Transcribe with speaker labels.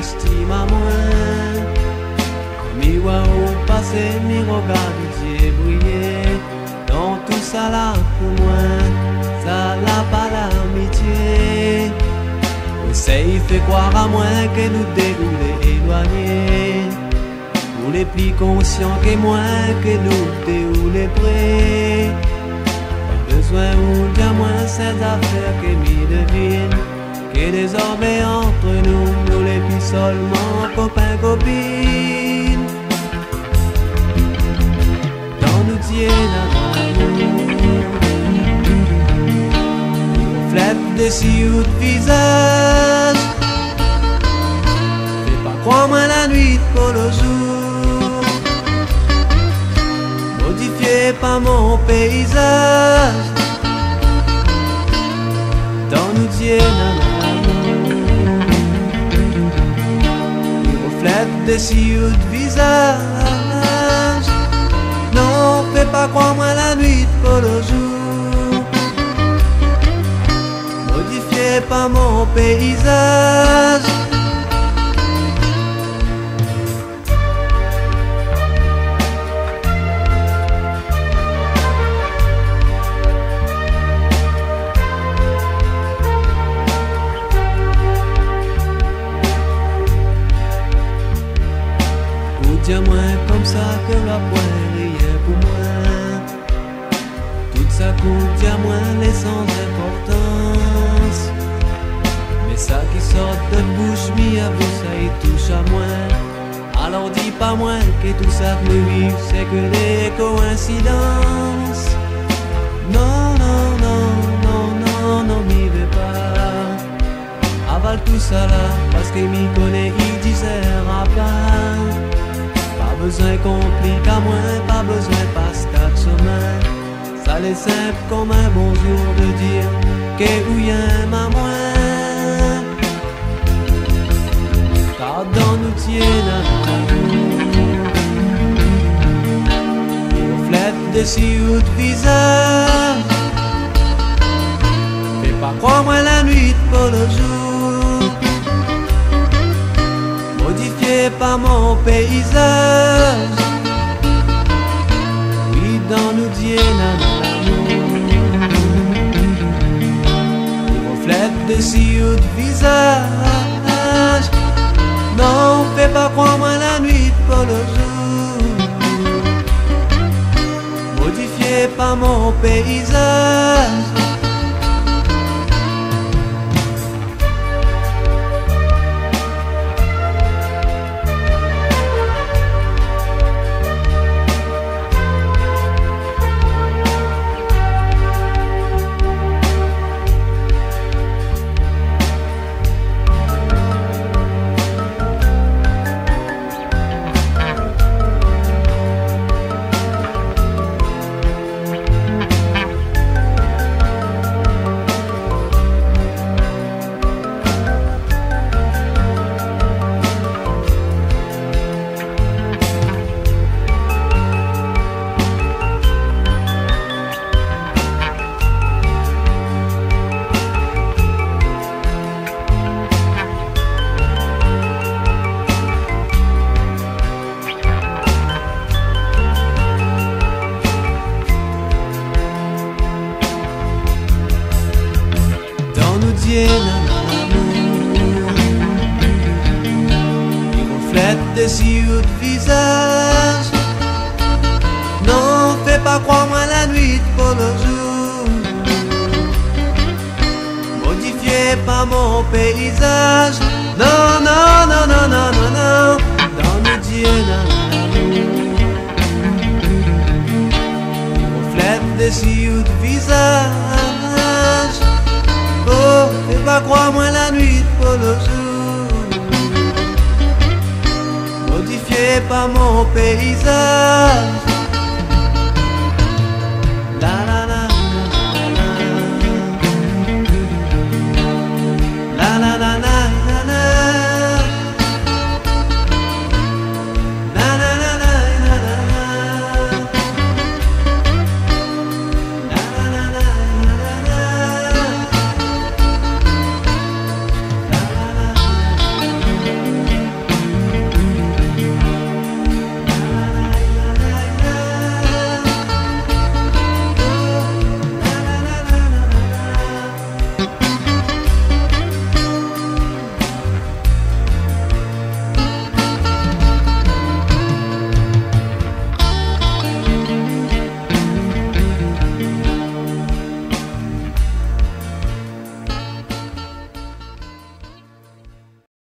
Speaker 1: estime à moi. Miroir au passé, mi regard Dieu briller. Dans tout ça là pour moi, ça là pas l'amitié. Essaye fait croire à moi que nous déroulons éloignés. Pour les plus conscients que moi, que nous déroulons près. Pas besoin ou bien moins ces affaires que m'y devinent. Que désormais entre nous, nous les plus seulement copains, copines. Dans nous tiennent à l'amour, reflète des sillons de visage. Fais pas croire-moi la nuit pour le jour. Modifiez pas mon paysage. Dans nous tiennent à l'amour, reflète des sillons de visage. Non, fais pas croire-moi la nuit pour le jour. Modifiez pas mon paysage. Dis-moi comme ça que la pointe rien pour moi. Tout ça coûte, dis-moi les sans importance. Mais ça qui sort de bouche, mi à vous, ça y touche à moi. Alors dis pas moi que tout ça que nous vivons, c'est que des coïncidences. Non, non, non, non, non, non, m'y vais pas. Avale tout ça là, parce que m'y connaît, il disait pas. Pas besoin compliqué à moi, pas besoin passe quatre chemins. Ça l'est simple comme un bonjour de dire que ou y'aime à moi. Car dans nous tiennent à l'amour, reflète des sillons de visage. Fais pas croire-moi la nuit pour le jour. Modifiez pas mon paysage. Oui, dans nous tiennent à l'amour, reflète des sillons de visage. Non, fais pas croire-moi la nuit pour le jour. Modifiez pas mon paysage. Il reflète des sillons de visage. Non, fais pas croire-moi la nuit pour le jour. Modifiez pas mon paysage. Non, non, non, non, non, non, non. Dans nos dieux, reflète des sillons de visage. Oh, fais pas croire-moi la nuit pour le jour. Modifiez pas mon paysage.